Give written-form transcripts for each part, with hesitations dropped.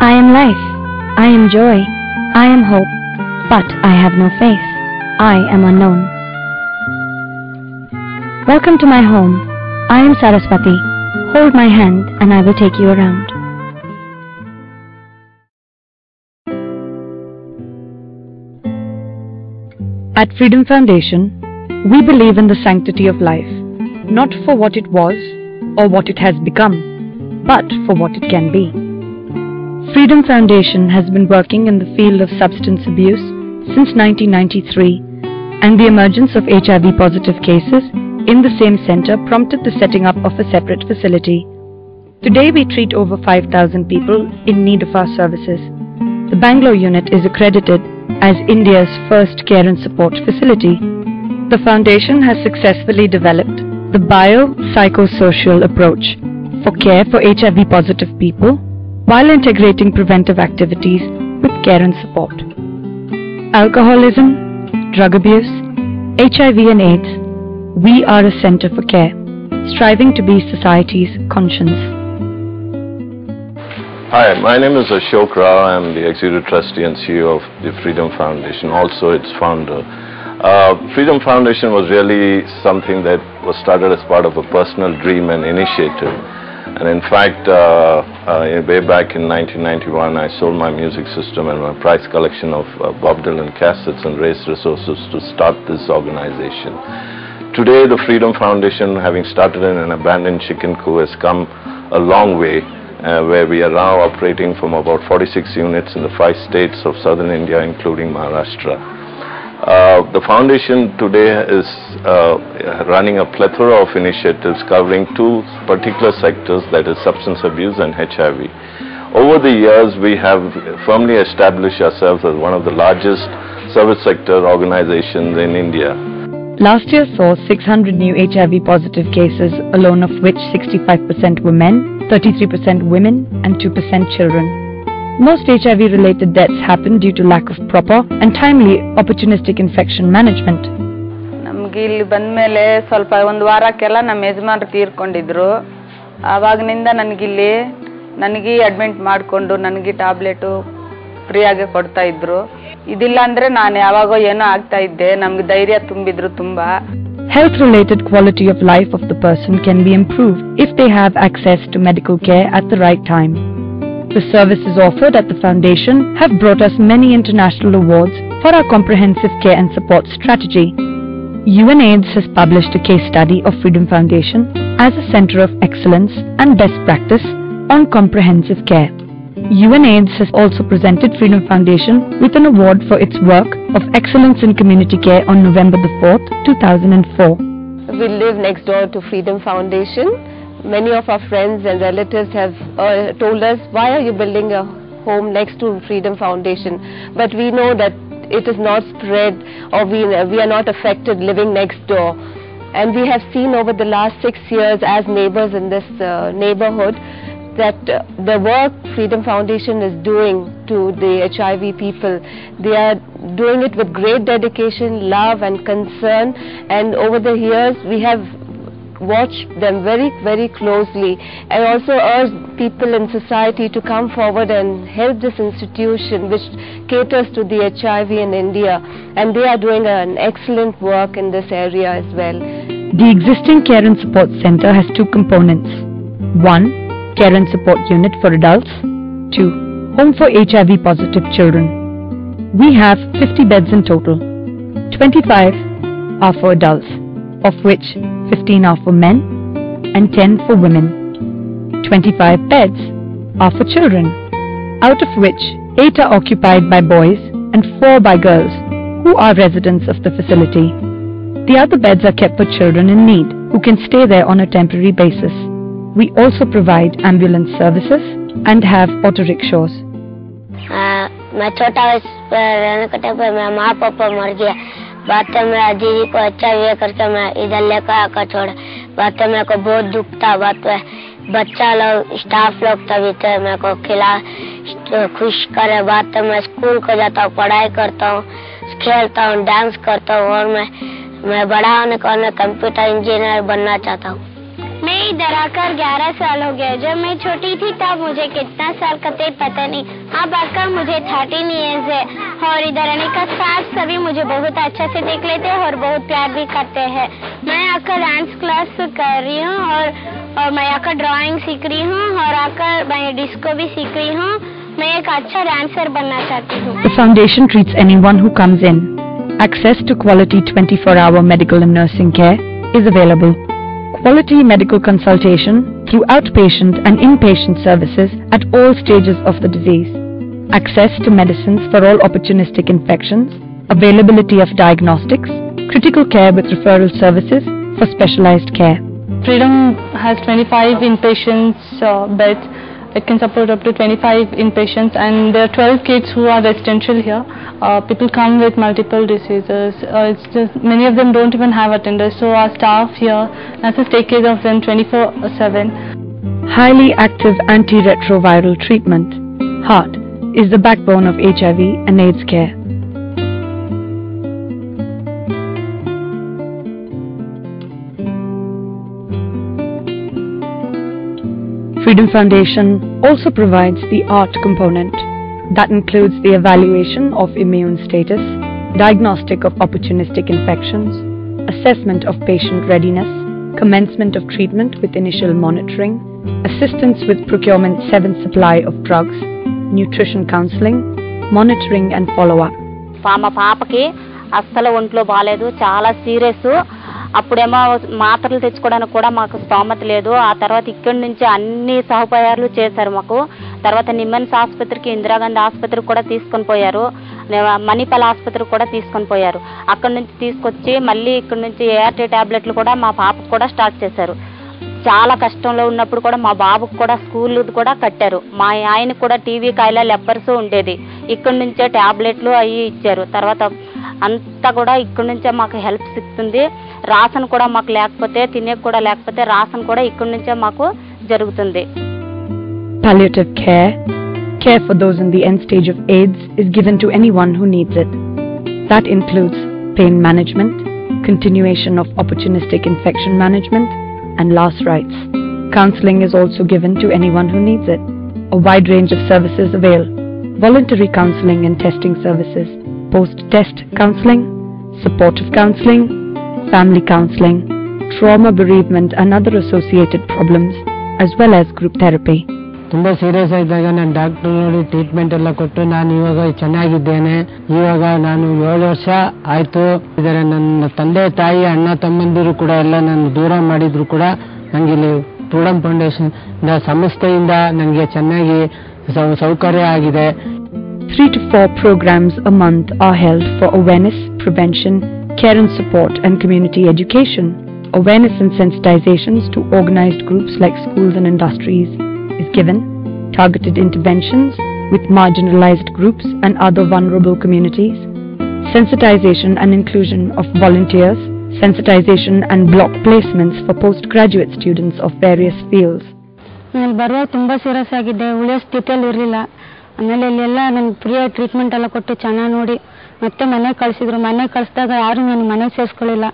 I am life, I am joy, I am hope, but I have no face, I am unknown. Welcome to my home, I am Saraswati, hold my hand and I will take you around. At Freedom Foundation, we believe in the sanctity of life, not for what it was or what it has become, but for what it can be. Freedom Foundation has been working in the field of substance abuse since 1993, and the emergence of HIV-positive cases in the same center prompted the setting up of a separate facility. Today we treat over 5,000 people in need of our services. The Bangalore unit is accredited as India's first care and support facility. The foundation has successfully developed the bio-psychosocial approach for care for HIV-positive people while integrating preventive activities with care and support. Alcoholism, drug abuse, HIV and AIDS, we are a center for care, striving to be society's conscience. Hi, my name is Ashok Rao. I am the Executive Trustee and CEO of the Freedom Foundation, also its founder. Freedom Foundation was really something that was started as part of a personal dream and initiative. And in fact, way back in 1991, I sold my music system and my prize collection of Bob Dylan cassettes and raised resources to start this organization. Today, the Freedom Foundation, having started in an abandoned chicken coop, has come a long way, where we are now operating from about 46 units in the 5 states of southern India, including Maharashtra. The foundation today is running a plethora of initiatives covering 2 particular sectors, that is substance abuse and HIV. Over the years, we have firmly established ourselves as one of the largest service sector organizations in India. Last year saw 600 new HIV-positive cases, alone of which 65% were men, 33% women and 2% children. Most HIV-related deaths happen due to lack of proper and timely opportunistic infection management. ನಮಗೆ ಇಲ್ಲಿ ಬಂದಮೇಲೆ ಸ್ವಲ್ಪ ಒಂದು ವಾರಕ್ಕೆಲ್ಲ ನಮ್ಮ ಯಜಮಾನರು ತೀರ್ಕೊಂಡಿದ್ರು. ಆವಾಗಿನಿಂದ ನನಗೆ admit ಮಾಡಿಕೊಂಡು ನನಗೆ ಟ್ಯಾಬ್ಲೆಟ್ ಫ್ರೀ ಆಗಿ ಕೊಡ್ತಾ ಇದ್ರು. ಇದಿಲ್ಲ ಅಂದ್ರೆ ನಾನು ಯಾವಾಗೋ ಏನೋ ಆಗ್ತಾ ಇದ್ದೆ. ನಮಗೆ ಧೈರ್ಯ ತುಂಬಿದ್ರು ತುಂಬಾ. Health-related quality of life of the person can be improved if they have access to medical care at the right time. The services offered at the foundation have brought us many international awards for our comprehensive care and support strategy. UNAIDS has published a case study of Freedom Foundation as a center of excellence and best practice on comprehensive care. UNAIDS has also presented Freedom Foundation with an award for its work of excellence in community care on November the 4th, 2004. We live next door to Freedom Foundation. Many of our friends and relatives have told us, why are you building a home next to Freedom Foundation? But we know that it is not spread, or we are not affected living next door. And we have seen over the last 6 years as neighbors in this neighborhood that the work Freedom Foundation is doing to the HIV people, they are doing it with great dedication, love and concern, and over the years we have watched them very, very closely, and also urge people in society to come forward and help this institution which caters to the HIV in India, and they are doing an excellent work in this area as well. The existing care and support center has 2 components. 1. Care and support unit for adults. 2. Home for HIV positive children. We have 50 beds in total. 25 are for adults, of which 15 are for men and 10 for women. 25 beds are for children, out of which 8 are occupied by boys and 4 by girls, who are residents of the facility. The other beds are kept for children in need, who can stay there on a temporary basis. We also provide ambulance services and have auto rickshaws. मैं छोटा रहने के time पे मेरा माँ पापा मर गया। बाद में मेरा दीदी को अच्छा ये करके मैं इधर लेकर आकर छोड़ा। बाद में मेरे को बहुत दुख था। बाद में बच्चा लोग स्टाफ लोग तभी थे मेरे को खिला खुश करे। बाद में मैं स्कूल को जाता हूँ, पढ़ाई करता हूँ, खेलता हूँ, डांस करता हूँ और मैं बड़ा होने को कंप्यूटर इंजीनियर बनना चाहता हूँ। मैं इधर आकर 11 साल हो गया। जब मैं छोटी थी तब मुझे कितना साल का थे पता नहीं। अब आकर मुझे 13 इयर्स है और इधर आने का स्टाफ सभी मुझे बहुत अच्छा से देख लेते हैं और बहुत प्यार भी करते हैं। मैं आकर डांस क्लास कर रही हूँ और मैं आकर ड्राइंग सीख रही हूँ और आकर मैं डिस्को भी सीख रही हूँ। मैं एक अच्छा डांसर बनना चाहती हूँ। The foundation treats anyone who comes in. Access to quality 24-hour medical and nursing care is available. Quality medical consultation through outpatient and inpatient services at all stages of the disease. Access to medicines for all opportunistic infections. Availability of diagnostics. Critical care with referral services for specialized care. Freedom has 25 inpatients beds. It can support up to 25 inpatients, and there are 12 kids who are residential here. People come with multiple diseases. It's just many of them don't even have attenders, so our staff here nurses take care of them 24/7. Highly active antiretroviral treatment. Heart is the backbone of HIV and AIDS care. Freedom Foundation also provides the art component. That includes the evaluation of immune status, diagnostic of opportunistic infections, assessment of patient readiness, commencement of treatment with initial monitoring, assistance with procurement 7th supply of drugs, nutrition counseling, monitoring and follow-up. మా పాపకి అస్సలు ఒంట్లో బాలేదు, చాలా serious. అప్పుడేమో మాత్రలు తెచ్చుకోవడానికి కూడా మాకు స్తోమత లేదు. ఆ తర్వాత ఇక్కడి నుంచి అన్ని సౌకర్యాలు చేశారు మాకు. తర్వాత నిమ్మన్స్ ఆసుపత్రికి, ఇందిరాగాంధీ ఆసుపత్రికి కూడా తీసుకొని పోయారు. మణిపాల్ ఆసుపత్రికి కూడా తీసుకొని పోయారు. అక్కడి నుంచి తీసుకొచ్చి మళ్ళీ ఇక్కడ నుంచి ఏఆర్టీ టాబ్లెట్లు కూడా మా పాపకు కూడా స్టార్ట్ చేశారు. చాలా కష్టంలో ఉన్నప్పుడు కూడా మా బాబుకు కూడా స్కూల్ కూడా కట్టారు. మా ఆయనకు కూడా టీవీ కాయల లెప్పర్స్ ఉండేది. ఇక్కడి నుంచే టాబ్లెట్లు అవి ఇచ్చారు. తర్వాత అంతా కూడా ఇక్కడి నుంచే మాకు హెల్ప్ సిక్కుతుంది. రాషన్ కూడా మాకు లేకపోతే, తినే కూడా లేకపోతే రాషన్ కూడా ఇక్కడి నుంచే మాకు జరుగుతుంది. Palliative care, care for those in the end stage of AIDS, is given to anyone who needs it. That includes pain management, continuation of opportunistic infection management, and last rites. Counseling is also given to anyone who needs it. A wide range of services avail. Voluntary counseling and testing services, post-test counseling, supportive counseling, family counseling, trauma bereavement and other associated problems, as well as group therapy. ತುಂಬ serious ಆಗಿದ್ದಾಗ ನಾನು doctor ನೋಡಿ treatment ಎಲ್ಲ ಕೊಟ್ಟು ನಾನು ಇವಾಗ ಚೆನ್ನಾಗಿದ್ದೇನೆ. ಇವಾಗ ನಾನು 7 ವರ್ಷ ಆಯಿತು. ಇದರ ನನ್ನ ತಂದೆ ತಾಯಿ ಅಣ್ಣ ತಮ್ಮಂದಿರು ಕೂಡ ಎಲ್ಲ ನಾನು ದೂರ ಮಾಡಿದ್ರು ಕೂಡ ನನಗೆ ಇಲ್ಲಿ ಫ್ರೀಡಮ್ ಫೌಂಡೇಶನ್ ಸಂಸ್ಥೆಯಿಂದ ನನಗೆ ಚೆನ್ನಾಗಿ ಸೌಕರ್ಯ ಆಗಿದೆ. 3 to 4 programs a month are held for awareness, prevention, care and support and community education. Awareness and sensitizations to organized groups like schools and industries is given. Targeted interventions with marginalized groups and other vulnerable communities. Sensitization and inclusion of volunteers. Sensitization and block placements for postgraduate students of various fields. ನಾನು ಬರುವಾಗ ತುಂಬ serious ಆಗಿದ್ದೆ, ಉಳಿಯೋ ಸ್ಥಿತಿಯಲ್ಲಿ ಇರಲಿಲ್ಲ. ಆಮೇಲೆ ಇಲ್ಲೆಲ್ಲ ನನಗೆ ಫ್ರೀಯಾಗಿ ಟ್ರೀಟ್ಮೆಂಟ್ ಎಲ್ಲ ಕೊಟ್ಟು ಚೆನ್ನಾಗಿ ನೋಡಿ ಮತ್ತೆ ಮನೆಗೆ ಕಳಿಸಿದ್ರು. ಮನೆಗೆ ಕಳಿಸಿದಾಗ ಯಾರು ನನಗೆ ಮನೆಗೆ ಸೇರಿಸ್ಕೊಳ್ಳಿಲ್ಲ.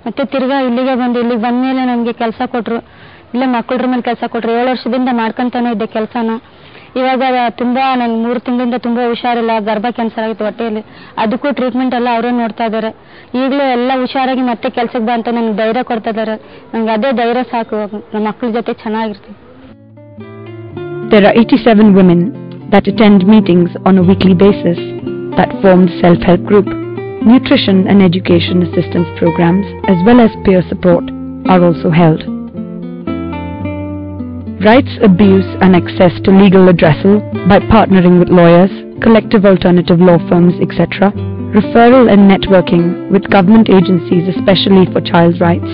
ಮತ್ತೆ ತಿರ್ಗಾ ಇಲ್ಲಿಗೆ ಬಂದಮೇಲೆ ನನಗೆ ಕೆಲಸ ಕೊಟ್ಟರು. ಇಲ್ಲೇ ಮಕ್ಕಳ ಮೇಲೆ ಕೆಲಸ ಕೊಟ್ಟರು. 7 ವರ್ಷದಿಂದ ಮಾಡ್ಕೊತಾನೆ ಇದ್ದೆ ಕೆಲಸನ. ಇವಾಗ ತುಂಬ ನನಗೆ 3 ತಿಂಗಳಿಂದ ತುಂಬ ಹುಷಾರಿಲ್ಲ, ಗರ್ಭ ಕ್ಯಾನ್ಸರ್ ಆಗಿತ್ತು ಹೊಟ್ಟೆಯಲ್ಲಿ. ಅದಕ್ಕೂ ಟ್ರೀಟ್ಮೆಂಟ್ ಎಲ್ಲ ಅವರೇ ನೋಡ್ತಾ ಇದ್ದಾರೆ. ಈಗಲೂ ಎಲ್ಲ ಹುಷಾರಾಗಿ ಮತ್ತೆ ಕೆಲಸಕ್ಕೆ ಬಾ ಅಂತ ನನಗೆ ಧೈರ್ಯ ಕೊಡ್ತಾ ಇದ್ದಾರೆ. ನನಗೆ ಅದೇ ಧೈರ್ಯ ಸಾಕು, ನಮ್ಮ ಮಕ್ಕಳ ಜೊತೆ ಚೆನ್ನಾಗಿರ್ತೀನಿ. There are 87 women that attend meetings on a weekly basis that form the self-help group. Nutrition and education assistance programs as well as peer support are also held. Rights, abuse and access to legal redressal by partnering with lawyers, collective alternative law firms, etc. Referral and networking with government agencies especially for child rights.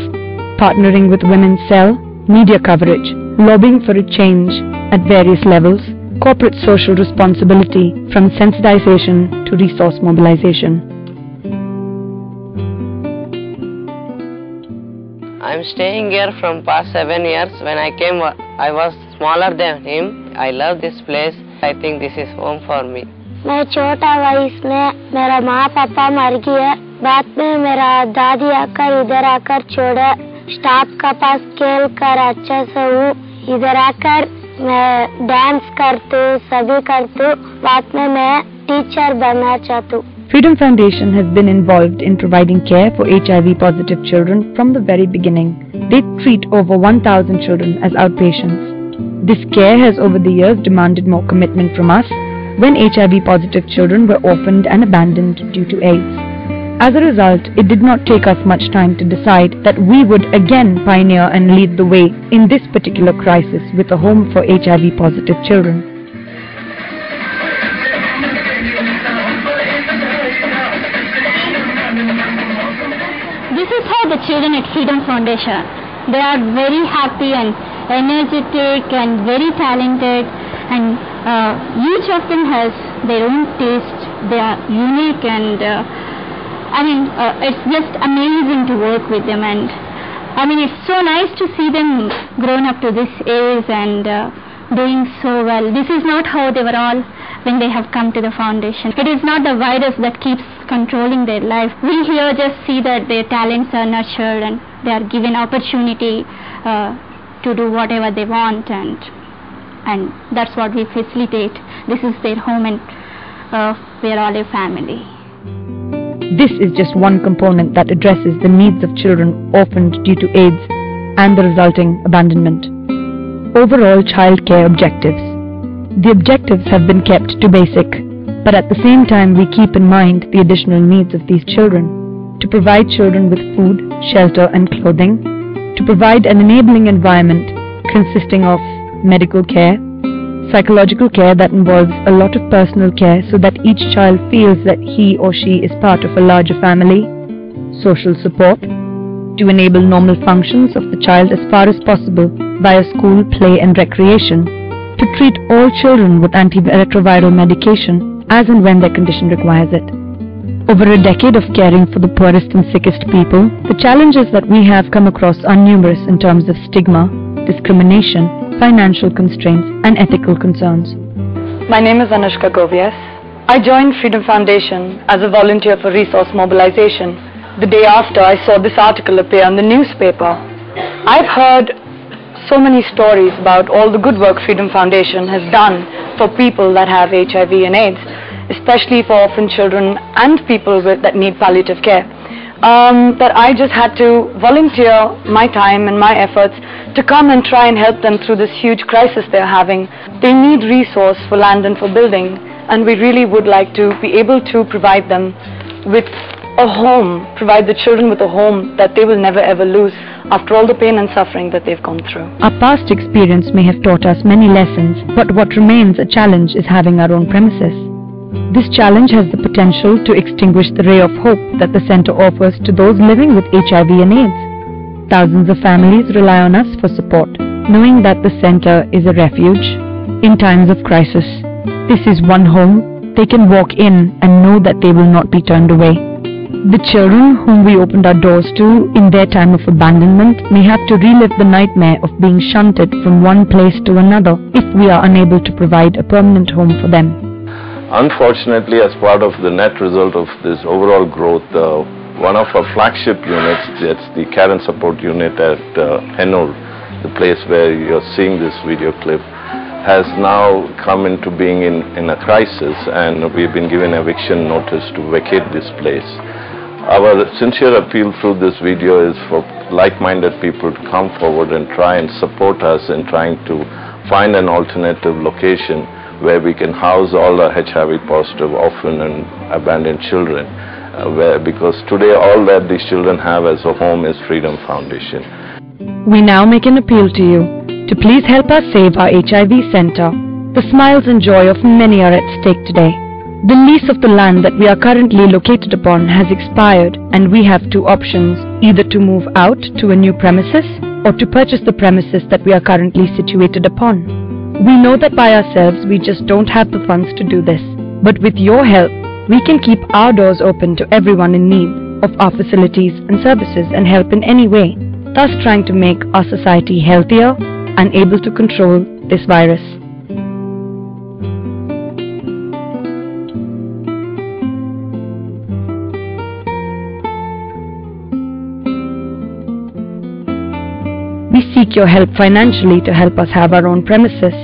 Partnering with Women's Cell, media coverage, lobbying for a change at various levels, corporate social responsibility from sensitization to resource mobilization. I am staying here from past 7 years. When I came, I was smaller than him. I love this place. I think this is home for me. मैं छोटा वयस में मेरा माँ पापा मर गए. बाद में मेरा दादी आकर इधर आकर छोड़ा. स्टाफ का पास खेल कर अच्छा से हूँ। इधर आकर मैं डांस करती हूँ, सभी करती हूँ। बाद में मैं टीचर बनना चाहती हूँ। Freedom Foundation has been involved in providing care for HIV-positive children from the very beginning. They treat over 1,000 children as outpatients. This care has over the years demanded more commitment from us when HIV-positive children were orphaned and abandoned due to AIDS. As a result, it did not take us much time to decide that we would again pioneer and lead the way in this particular crisis with a home for HIV-positive children. This is how the children at Freedom Foundation, they are very happy and energetic and very talented, and each of them has their own taste. They are unique, and it's just amazing to work with them, and it's so nice to see them grown up to this age and doing so well. This is not how they were all when they have come to the foundation. It is not the virus that keeps controlling their life. We here just see that their talents are nurtured and they are given opportunity to do whatever they want, and that's what we facilitate. This is their home, and we are all a family. This is just one component that addresses the needs of children orphaned due to AIDS and the resulting abandonment. Overall child care objectives. The objectives have been kept to basic, but at the same time we keep in mind the additional needs of these children. To provide children with food, shelter and clothing, to provide an enabling environment consisting of medical care, psychological care that involves a lot of personal care so that each child feels that he or she is part of a larger family, social support, to enable normal functions of the child as far as possible via school, play and recreation, to treat all children with antiretroviral medication as and when their condition requires it. Over a decade of caring for the poorest and sickest people, the challenges that we have come across are numerous in terms of stigma, discrimination, financial constraints and ethical concerns. My name is Anushka Govias. I joined Freedom Foundation as a volunteer for resource mobilization. The day after I saw this article appear in the newspaper. I've heard so many stories about all the good work Freedom Foundation has done for people that have HIV and AIDS, especially for orphan children and people that need palliative care. That I just had to volunteer my time and my efforts to come and try and help them through this huge crisis they're having. They need resource for land and for building, and we really would like to be able to provide them with a home, provide the children with a home that they will never ever lose after all the pain and suffering that they've gone through. Our past experience may have taught us many lessons, but what remains a challenge is having our own premises. This challenge has the potential to extinguish the ray of hope that the center offers to those living with HIV and AIDS. Thousands of families rely on us for support, knowing that the center is a refuge in times of crisis. This is one home they can walk in and know that they will not be turned away. The children whom we opened our doors to in their time of abandonment may have to relive the nightmare of being shunted from one place to another if we are unable to provide a permanent home for them. Unfortunately, as part of the net result of this overall growth, one of our flagship units, that's the Care and Support Unit at Hennur, the place where you're seeing this video clip, has now come into being in a crisis, and we've been given eviction notice to vacate this place. Our sincere appeal through this video is for like-minded people to come forward and try and support us in trying to find an alternative location where we can house all our HIV-positive orphan and abandoned children. Because today all that these children have as a home is Freedom Foundation. We now make an appeal to you to please help us save our HIV center. The smiles and joy of many are at stake today. The lease of the land that we are currently located upon has expired, and we have two options, either to move out to a new premises or to purchase the premises that we are currently situated upon. We know that by ourselves we just don't have the funds to do this, but with your help we can keep our doors open to everyone in need of our facilities and services and help in any way, thus trying to make our society healthier and able to control this virus. seek your help financially to help us have our own premises.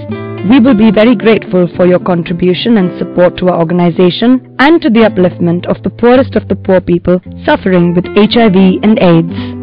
We will be very grateful for your contribution and support to our organization and to the upliftment of the poorest of the poor people suffering with HIV and AIDS.